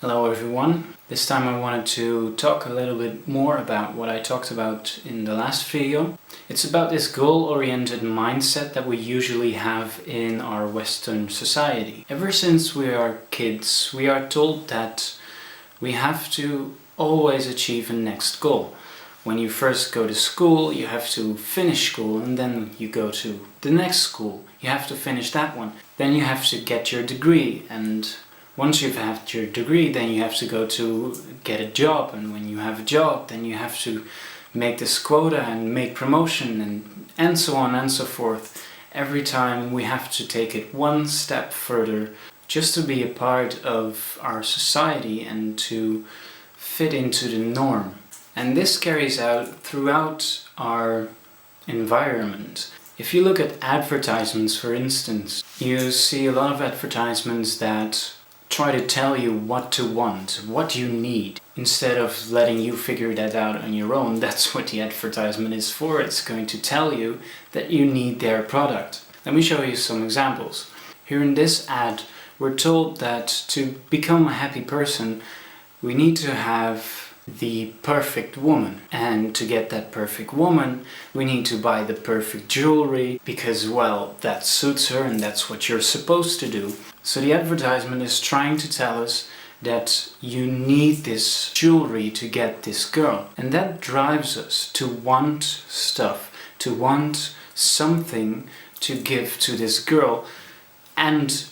Hello everyone. This time I wanted to talk a little bit more about what I talked about in the last video. It's about this goal-oriented mindset that we usually have in our Western society. Ever since we are kids, we are told that we have to always achieve a next goal. When you first go to school, you have to finish school, and then you go to the next school. You have to finish that one. Then you have to get your degree, and once you've had your degree, then you have to go to get a job, and when you have a job, then you have to make this quota and make promotion and so on and so forth. Every time we have to take it one step further just to be a part of our society and to fit into the norm. And this carries out throughout our environment. If you look at advertisements, for instance, you see a lot of advertisements that try to tell you what to want, what you need, instead of letting you figure that out on your own. That's what the advertisement is for. It's going to tell you that you need their product. Let me show you some examples. Here in this ad, we're told that to become a happy person, we need to have the perfect woman. And to get that perfect woman, we need to buy the perfect jewelry because, well, that suits her and that's what you're supposed to do. So the advertisement is trying to tell us that you need this jewelry to get this girl. And that drives us to want stuff, to want something to give to this girl, and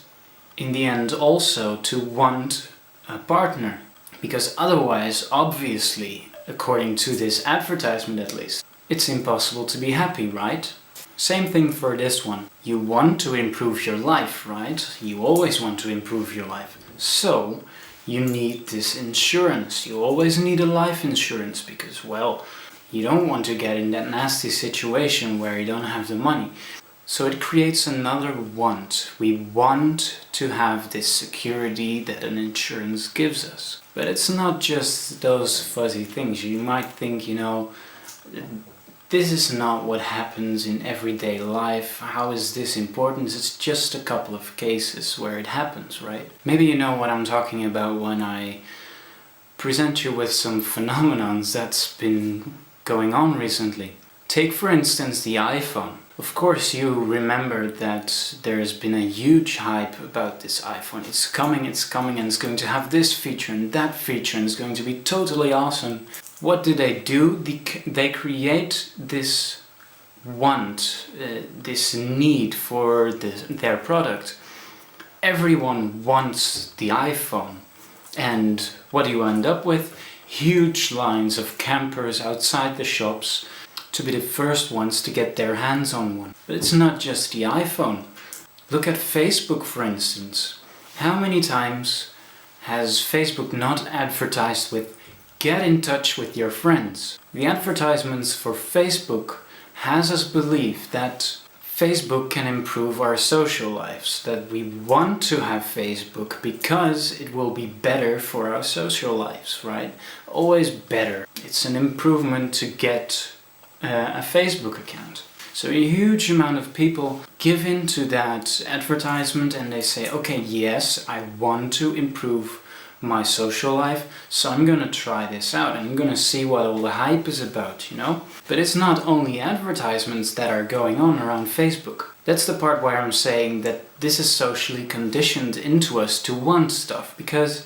in the end also to want a partner. Because otherwise, obviously, according to this advertisement at least, it's impossible to be happy, right? Same thing for this one. You want to improve your life, right? You always want to improve your life. So, you need this insurance. You always need a life insurance because, well, you don't want to get in that nasty situation where you don't have the money. So it creates another want. We want to have this security that an insurance gives us. But it's not just those fuzzy things. You might think, this is not what happens in everyday life. How is this important? It's just a couple of cases where it happens, right? Maybe you know what I'm talking about when I present you with some phenomenons that's been going on recently. Take for instance the iPhone. Of course you remember that there's been a huge hype about this iPhone. It's coming and it's going to have this feature and that feature and it's going to be totally awesome. What do? They create this want, this need for their product. Everyone wants the iPhone. And what do you end up with? Huge lines of campers outside the shops to be the first ones to get their hands on one. But it's not just the iPhone. Look at Facebook, for instance. How many times has Facebook not advertised with "get in touch with your friends"? The advertisements for Facebook has us believe that Facebook can improve our social lives, that we want to have Facebook because it will be better for our social lives, right? Always better. It's an improvement to get a Facebook account. So a huge amount of people give in to that advertisement and they say, okay, yes, I want to improve my social life, so I'm gonna try this out and I'm gonna see what all the hype is about, But it's not only advertisements that are going on around Facebook. That's the part where I'm saying that this is socially conditioned into us to want stuff, because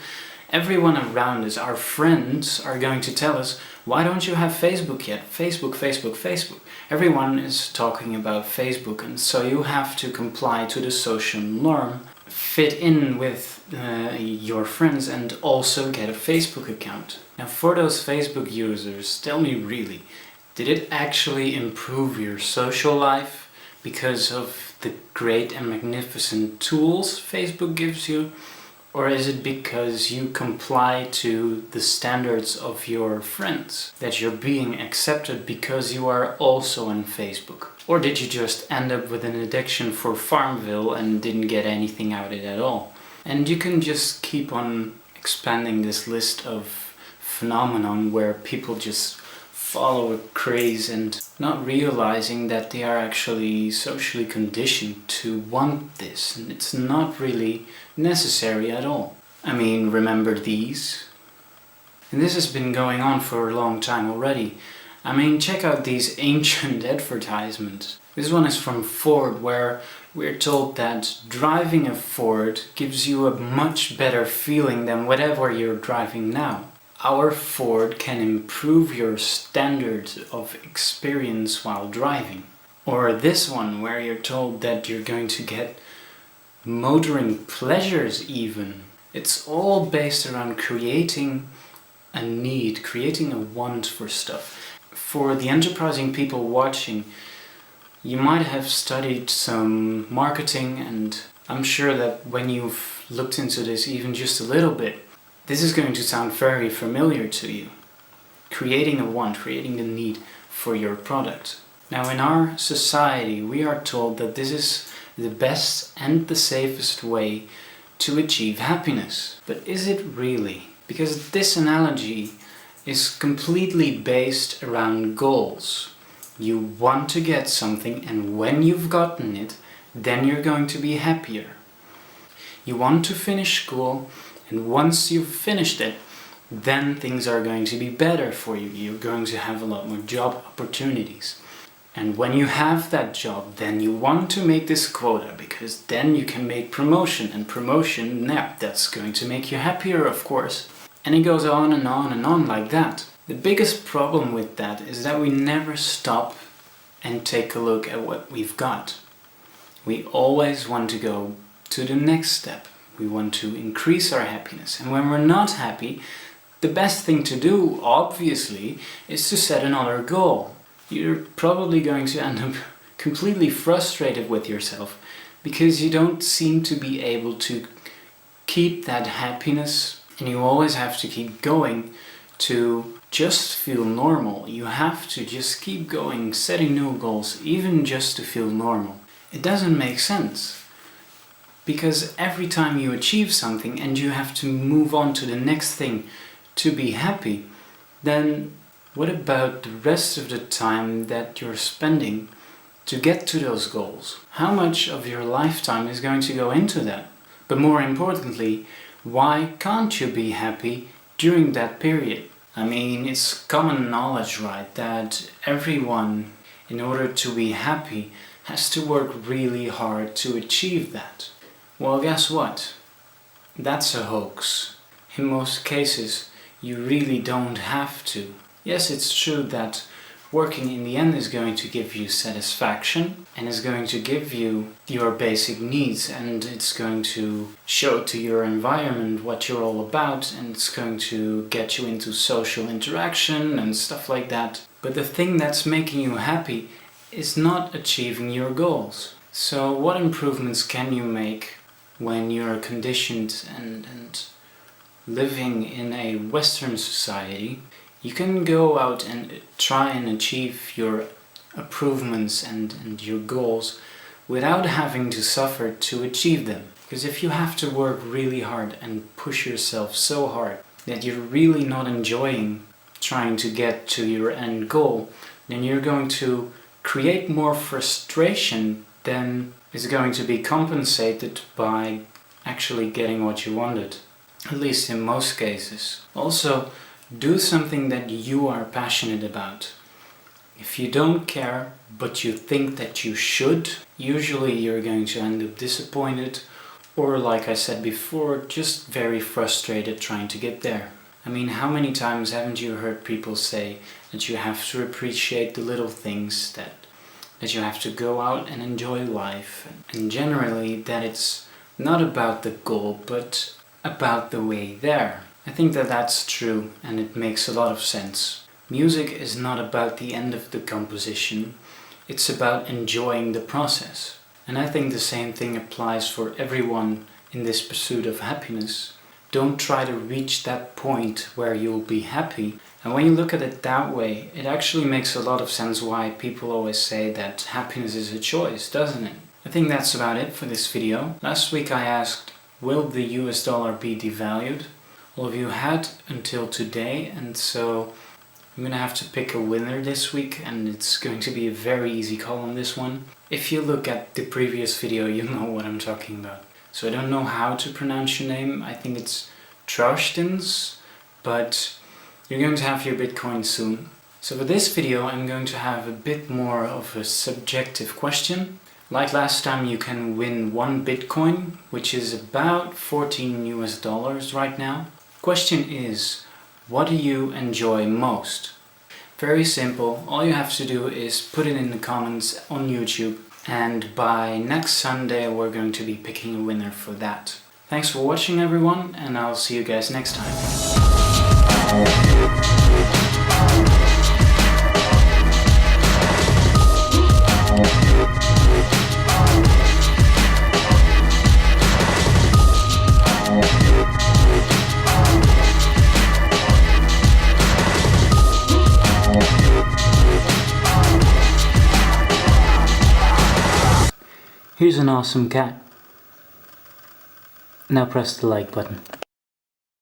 everyone around us, our friends, are going to tell us, why don't you have Facebook yet? Facebook, Facebook, Facebook. Everyone is talking about Facebook, and so you have to comply to the social norm, fit in with your friends and also get a Facebook account. Now for those Facebook users, tell me really, did it actually improve your social life because of the great and magnificent tools Facebook gives you? Or is it because you comply to the standards of your friends, that you're being accepted because you are also on Facebook? Or did you just end up with an addiction for Farmville and didn't get anything out of it at all? And you can just keep on expanding this list of phenomenon where people just follow a craze and not realizing that they are actually socially conditioned to want this, and it's not really necessary at all. I mean, remember these? And this has been going on for a long time already. I mean, check out these ancient advertisements. This one is from Ford, where we're told that driving a Ford gives you a much better feeling than whatever you're driving now. Our Ford can improve your standard of experience while driving. Or this one, where you're told that you're going to get motoring pleasures even. It's all based around creating a need, creating a want for stuff. For the enterprising people watching, you might have studied some marketing, and I'm sure that when you've looked into this even just a little bit, this is going to sound very familiar to you. Creating a want, creating the need for your product. Now, in our society, we are told that this is the best and the safest way to achieve happiness. But is it really? Because this analogy is completely based around goals. You want to get something, and when you've gotten it, then you're going to be happier. You want to finish school, and once you've finished it, then things are going to be better for you. You're going to have a lot more job opportunities. And when you have that job, then you want to make this quota, because then you can make promotion, and promotion, now that's going to make you happier, of course. And it goes on and on and on like that. The biggest problem with that is that we never stop and take a look at what we've got. We always want to go to the next step. We want to increase our happiness. And when we're not happy, the best thing to do, obviously, is to set another goal. You're probably going to end up completely frustrated with yourself because you don't seem to be able to keep that happiness, and you always have to keep going to just feel normal. You have to just keep going, setting new goals, even just to feel normal. It doesn't make sense, because every time you achieve something and you have to move on to the next thing to be happy, then what about the rest of the time that you're spending to get to those goals? How much of your lifetime is going to go into that? But more importantly, why can't you be happy during that period? I mean, it's common knowledge, right, that everyone, in order to be happy, has to work really hard to achieve that. Well, guess what? That's a hoax. In most cases, you really don't have to. Yes, it's true that working in the end is going to give you satisfaction and is going to give you your basic needs, and it's going to show to your environment what you're all about, and it's going to get you into social interaction and stuff like that. But the thing that's making you happy is not achieving your goals. So what improvements can you make when you're conditioned and living in a Western society? You can go out and try and achieve your improvements and your goals without having to suffer to achieve them. Because if you have to work really hard and push yourself so hard that you're really not enjoying trying to get to your end goal, then you're going to create more frustration than is going to be compensated by actually getting what you wanted. At least in most cases. Also, do something that you are passionate about. If you don't care, but you think that you should, usually you're going to end up disappointed, or like I said before, just very frustrated trying to get there. I mean, how many times haven't you heard people say that you have to appreciate the little things, that you have to go out and enjoy life, and generally that it's not about the goal, but about the way there. I think that that's true, and it makes a lot of sense. Music is not about the end of the composition, it's about enjoying the process. And I think the same thing applies for everyone in this pursuit of happiness. Don't try to reach that point where you'll be happy. And when you look at it that way, it actually makes a lot of sense why people always say that happiness is a choice, doesn't it? I think that's about it for this video. Last week I asked, will the US dollar be devalued? All of you had until today, and so I'm gonna have to pick a winner this week, and it's going to be a very easy call on this one. If you look at the previous video, you'll know what I'm talking about. So I don't know how to pronounce your name. I think it's Trostens, but you're going to have your Bitcoin soon. So for this video I'm going to have a bit more of a subjective question. Like last time, you can win 1 Bitcoin, which is about $14 right now. Question is, what do you enjoy most? Very simple. All you have to do is put it in the comments on YouTube, and by next Sunday we're going to be picking a winner for that. Thanks for watching everyone, and I'll see you guys next time. Here's an awesome cat. Now press the like button.